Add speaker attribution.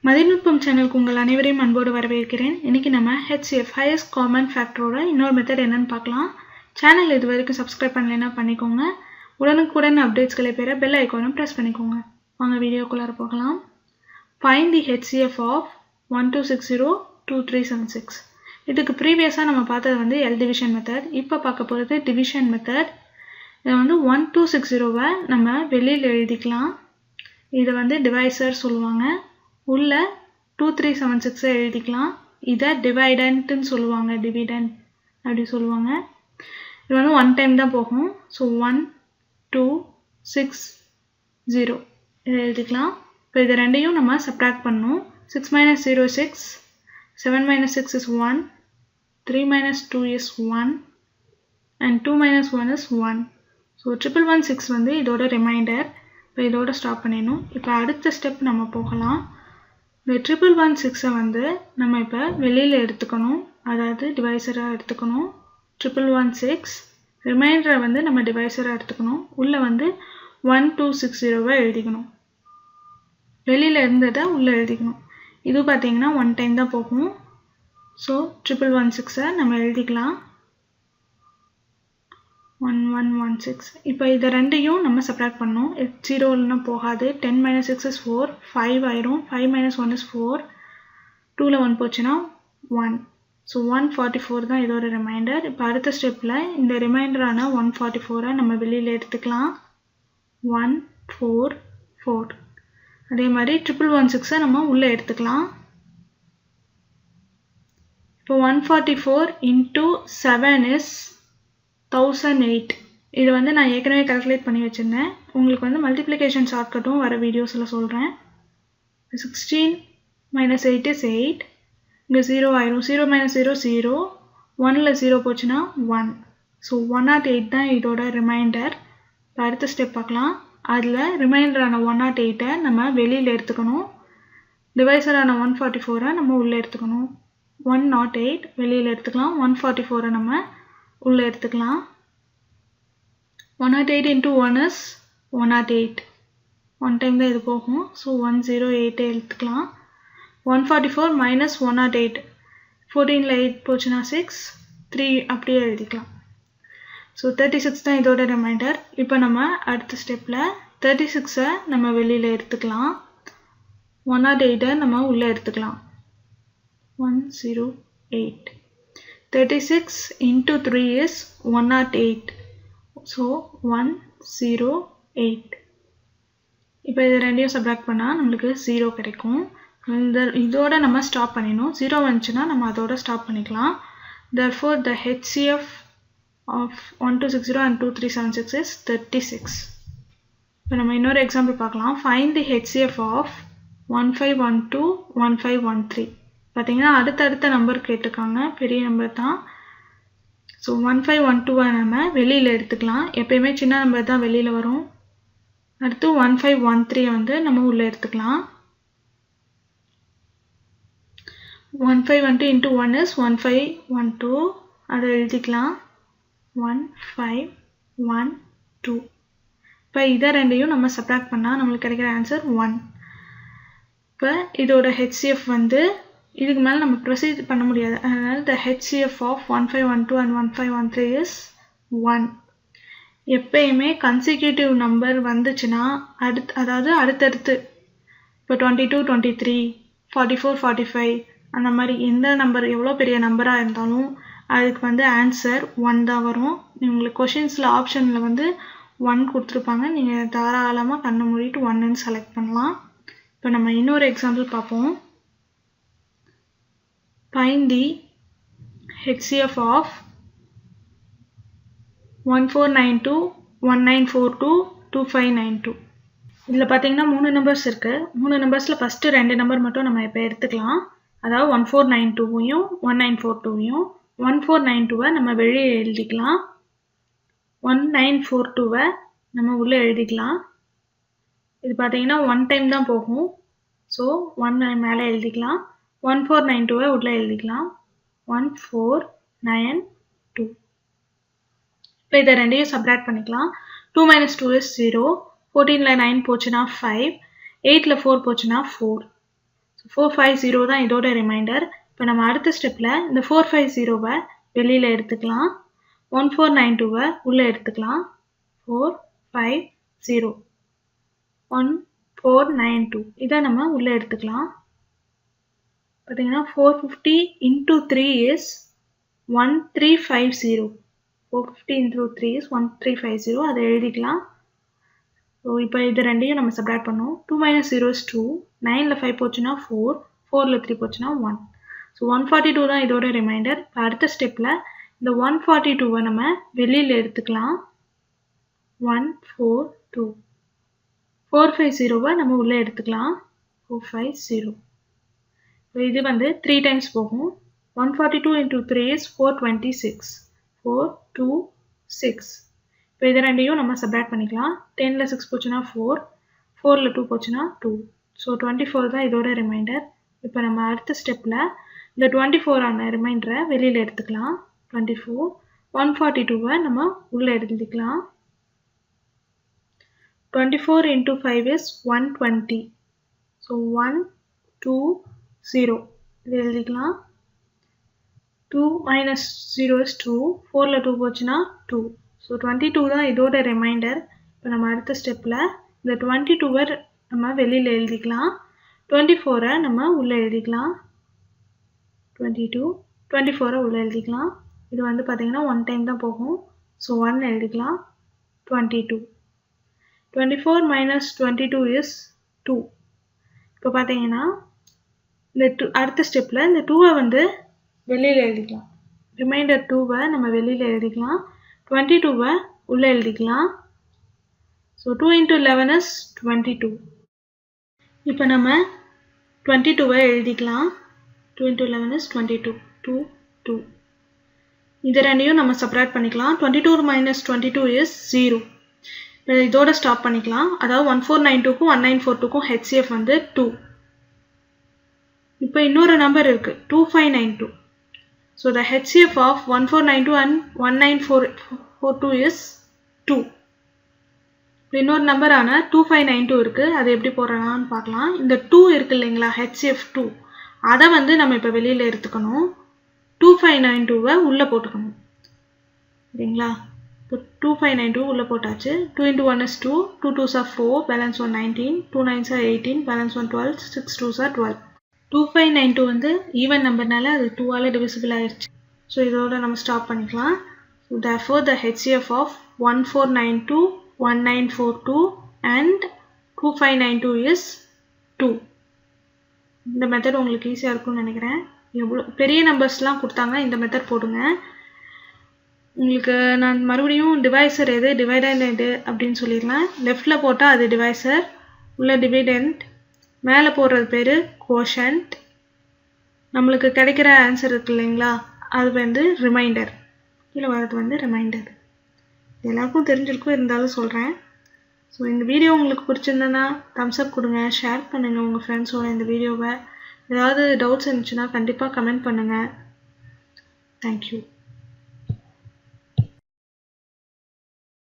Speaker 1: மதிநுட்பம் சேனலுக்கு உங்கள் அனைவரையும் அன்போடு வரவேற்கிறேன். இன்னைக்கு நம்ம HCF ஹையஸ்ட் காமன் ஃபேக்டரோட இன்னொரு மெத்தட் என்னன்னு பார்க்கலாம். சேனல் இது வரைக்கும் சப்ஸ்கிரைப் பண்ணலைன்னா பண்ணிக்கோங்க. உடனுக்குடன் அப்டேட்ஸ்களை பெற பெல் ஐக்கானும் ப்ரெஸ் பண்ணிக்கோங்க. வாங்க வீடியோக்குள்ளார போகலாம். Find the HCF of 12602376. இதுக்கு ப்ரீவியஸாக நம்ம பார்த்தது எல் டிவிஷன் மெத்தட். இப்போ பார்க்க போகிறது டிவிஷன் மெத்தட். இதை 1260வை நம்ம வெளியில் எழுதிக்கலாம். இதை டிவைசர் சொல்லுவாங்க. உள்ள 2376 எழுதிக்கலாம். இதை டிவைடன்ட்னு சொல்லுவாங்க, டிவிடெண்ட் அப்படி சொல்லுவாங்க. இது ஒன் டைம் தான் போகும். ஸோ 1 2 6 0 இதை எழுதிக்கலாம். இப்போ இது ரெண்டையும் நம்ம சப்ட்ராக்ட் பண்ணணும். 6 - 0 6, 7 - 6 is 1, 3 - 2 is 1 and 2 - 1 is 1. So 1116 இதோட ரிமைண்டர். இப்போ இதோட ஸ்டாப் பண்ணிடணும். இப்போ அடுத்த ஸ்டெப் நம்ம போகலாம். இந்த 1116 நம்ம இப்போ வெளியில் எடுத்துக்கணும், அதாவது டிவைசராக எடுத்துக்கணும். 1116 ரிமைண்டரை நம்ம டிவைசராக எடுத்துக்கணும். உள்ளே 1260வை எழுதிக்கணும். வெளியில் இருந்ததை உள்ளே எழுதிக்கணும். இது பார்த்தீங்கன்னா ஒன் டைம் தான் போகும். ஸோ 1116 நம்ம எழுதிக்கலாம். 1116. இப்போ இதை ரெண்டையும் நம்ம சப்ட்ராக்ட் பண்ணணும். 0 இல்லைன்னா போகாது. 10 - 6 is 4, 5 ஆயிரும். 5 - 1 is 4, 2ல் 1 போச்சுன்னா 1. ஸோ 144 தான் இதோட ரிமைண்டர். இப்போ அடுத்த ஸ்டெப்பில் இந்த ரிமைண்டரான 144 நம்ம வெளியில் எடுத்துக்கலாம். 144. அதே மாதிரி 1116 நம்ம உள்ளே எடுத்துக்கலாம். இப்போ 144 into 7 is 1008. இது நான் ஏற்கனவே கால்குலேட் பண்ணி வச்சுருந்தேன். உங்களுக்கு மல்டிப்ளிகேஷன் ஷார்ட்கட்டும் வர வீடியோஸில் சொல்கிறேன். 16 - 8 is 8. இங்கே 0 ஆயிரும். 0 - 0 0, 1ல் 0 போச்சுன்னா 1. ஸோ 108 தான் இதோட ரிமைண்டர். இப்போ அடுத்த ஸ்டெப் பார்க்கலாம். அதில் ரிமைண்டரான 108 நம்ம வெளியில் எடுத்துக்கணும். டிவைசரான 144 நம்ம உள்ளே எடுத்துக்கணும். 108 வெளியில் எடுத்துக்கலாம். 144 நம்ம உள்ளே எடுத்துக்கலாம். 108 into 1 is 108. ஒன் டைம் தான் இது போகும். ஸோ 108 எடுத்துக்கலாம். 144 minus 108, 14ல் 8 போச்சுன்னா 6, 3 அப்படியே எழுதிக்கலாம். ஸோ 36 தான் இதோட ரிமைண்டர். இப்போ நம்ம அடுத்த ஸ்டெப்பில் 36 நம்ம வெளியில் எடுத்துக்கலாம். 108 நம்ம உள்ளே எடுத்துக்கலாம். 108. 36 into 3 is 108. So 108. இப்போ இது ரெண்டையும் சப்ட்ராக்ட் பண்ணால் நம்மளுக்கு 0 கிடைக்கும். இதோட நம்ம ஸ்டாப் பண்ணிடணும். 0 வந்துச்சுன்னா நம்ம அதோட ஸ்டாப் பண்ணிக்கலாம். Therefore the HCF of 1260 and 2376 is 36. இப்போ நம்ம இன்னொரு எக்ஸாம்பிள் பார்க்கலாம். Find the HCF of 1512 1513. பார்த்தீங்கன்னா அடுத்தடுத்த நம்பர் கேட்டிருக்காங்க, பெரிய நம்பர் தான். ஸோ 1512 நம்ம வெளியில் எடுத்துக்கலாம். எப்பயுமே சின்ன நம்பர் தான் வெளியில் வரும். அடுத்து 1513 நம்ம உள்ளே எடுத்துக்கலாம். 1512 into 1 is 1512. அதை எழுதிக்கலாம். 1512. இப்போ இதை ரெண்டையும் நம்ம சப்ட்ராக்ட் பண்ணால் நம்மளுக்கு கிடைக்கிற ஆன்சர் 1. இப்போ இதோட HCF இதுக்கு மேலே நம்ம ப்ரொசீட் பண்ண முடியாது. அதனால் the HCF of 1512 and 1513 is 1. எப்பயுமே கன்சிக்யூட்டிவ் நம்பர் வந்துச்சுன்னா அதாவது அடுத்தடுத்து இப்போ 22 23 44 45 அந்த மாதிரி எந்த நம்பர் எவ்வளோ பெரிய நம்பராக இருந்தாலும் அதுக்கு ஆன்சர் 1 தான் வரும். உங்களுக்கு கொஷின்ஸில் ஆப்ஷனில் 1 கொடுத்துருப்பாங்க. நீங்கள் தாராளமாக கண்ணை மூடிட்டு 1ன்னு செலக்ட் பண்ணலாம். இப்போ நம்ம இன்னொரு எக்ஸாம்பிள் பார்ப்போம். Find the HCF of 1492 1942 2592. இதில் பார்த்தீங்கன்னா 3 நம்பர்ஸ் இருக்குது. 3 நம்பர்ஸில் ஃபஸ்ட்டு 2 நம்பர் மட்டும் நம்ம இப்போ எடுத்துக்கலாம். அதாவது 1492வையும் 1942வையும். 1492வை நம்ம வெளியே எழுதிக்கலாம். 1942வை நம்ம உள்ளே எழுதிக்கலாம். இது பார்த்தீங்கன்னா ஒன் டைம் தான் போகும். ஸோ 1 மேலே எழுதிக்கலாம். 1492வை உள்ளே எழுதிக்கலாம். 1492. இப்போ இதை ரெண்டையும் சப்ட்ராக்ட் பண்ணிக்கலாம். 2 - 2 is 0. 14ல் 9 போச்சுன்னா 5, 8ல் 4 போச்சுன்னா 4. 450 தான் இதோட ரிமைண்டர். இப்போ நம்ம அடுத்த ஸ்டெப்பில் இந்த 450வை வெளியில் எடுத்துக்கலாம். 1492வை உள்ளே எடுத்துக்கலாம். 450 1492 இதை நம்ம உள்ளே எடுத்துக்கலாம். பார்த்தீங்கன்னா 450 into 3 is 1350. 450 into 3 is 1350. அதை எழுதிக்கலாம். ஸோ இப்போ இது ரெண்டையும் நம்ம சப்ராக்ட் பண்ணோம். 2 minus 0 is 2. 9ல் 5 போச்சுன்னா 4. 4ல் 3 போச்சுன்னா 1. ஸோ 142 தான் இதோட ரிமைண்டர். இப்போ அடுத்த ஸ்டெப்பில் இந்த 142வை நம்ம வெளியில் எடுத்துக்கலாம். 142 450வை நம்ம உள்ளே எடுத்துக்கலாம். 450. இப்போ இது வந்து 3 டைம்ஸ் போகும். 142 into 3 is 426. 426. இப்போ இது ரெண்டையும் நம்ம சப்ராக்ட் பண்ணிக்கலாம். 10ல் 6 போச்சுன்னா 4. 4ல் 2 போச்சுன்னா 2. ஸோ 24 தான் இதோட ரிமைண்டர். இப்போ நம்ம அடுத்த ஸ்டெப்பில் இந்த 24ஆன ரிமைண்டரை வெளியில் எடுத்துக்கலாம். 24 142வை நம்ம உள்ளே எழுதிக்கலாம். 24 into 5 is 120. ஸோ 120 இது எழுதிக்கலாம். 2 minus 0 is 2. 4ல் 2 போச்சுன்னா 2. ஸோ 22 தான் இதோட ரிமைண்டர். இப்போ நம்ம அடுத்த ஸ்டெப்பில் இந்த 22வை நம்ம வெளியில் எழுதிக்கலாம். 24ரை நம்ம உள்ளே எழுதிக்கலாம். 22 24ரை உள்ளே எழுதிக்கலாம். இது வந்து பார்த்தீங்கன்னா 1 டைம் தான் போகும். ஸோ 1 எழுதிக்கலாம். 22 24 minus 22 is 2. இப்போ பார்த்தீங்கன்னா இந்த அடுத்த ஸ்டெப்பில் இந்த 2வை வந்து வெளியில் எழுதிக்கலாம். ரிமைண்டர் 2வை நம்ம வெளியில் எழுதிக்கலாம். 22வை உள்ளே எழுதிக்கலாம். So 2 into 11 is 22. இப்போ நம்ம 22வை எழுதிக்கலாம். 2 into 11 is 22. 2 2 இது ரெண்டையும் நம்ம சப்ராக்ட் பண்ணிக்கலாம். 22 minus 22 is 0. இப்போ இதோட ஸ்டாப் பண்ணிக்கலாம். அதாவது 1492க்கும் 1942க்கும் HCF வந்து 2. இப்போ இன்னொரு நம்பர் இருக்குது 2592. So the HCF of 1492 and 1942 is 2. இன்னொரு நம்பரான 2592 இருக்குது. அது எப்படி போடுறான்னு பார்க்கலாம். இந்த 2 இருக்கு இல்லைங்களா, HCF 2, அதை வந்து நம்ம இப்போ வெளியில் எடுத்துக்கணும். 2592வை உள்ளே போட்டுக்கணும் சரிங்களா. இப்போ 2592 உள்ளே போட்டாச்சு. 2 into 1 is 2. 2 2s are 4. Balance 1 19. 2 9s are 18. Balance 1 12. 6 2s are 12. 2592 வந்து ஈவன் நம்பர்னால அது 2ஆல் டிவிசிபிள் ஆயிடுச்சு. ஸோ இதோட நம்ம ஸ்டாப் பண்ணிக்கலாம். So therefore the HCF of 1492, 1942 and 2592 is 2. இந்த மெத்தட் உங்களுக்கு ஈஸியாக இருக்கும்னு நினைக்கிறேன். எவ்வளோ பெரிய நம்பர்ஸ்லாம் கொடுத்தாங்க இந்த மெத்தட் போடுங்க. உங்களுக்கு நான் மறுபடியும் டிவைசர் எது டிவைடண்ட் எது அப்படின்னு சொல்லிடலாம். லெஃப்டில் போட்டால் அது டிவைசர், உள்ள டிவிடெண்ட், மேலே போடுறது பேர் கோஷன்ட், நம்மளுக்கு கிடைக்கிற ஆன்சர் இருக்கு இல்லைங்களா அது வந்து ரிமைண்டர், கீழே வரது வந்து ரிமைண்டர். எல்லாருக்கும் தெரிஞ்சிருக்கும், இருந்தாலும் சொல்கிறேன். ஸோ இந்த வீடியோ உங்களுக்கு பிடிச்சிருந்ததுன்னா தம்ஸ் அப் கொடுங்க, ஷேர் பண்ணுங்கள் உங்கள் ஃப்ரெண்ட்ஸோட இந்த வீடியோவை. ஏதாவது டவுட்ஸ் இருந்துச்சுன்னா கண்டிப்பாக கமெண்ட் பண்ணுங்கள். தேங்க்யூ.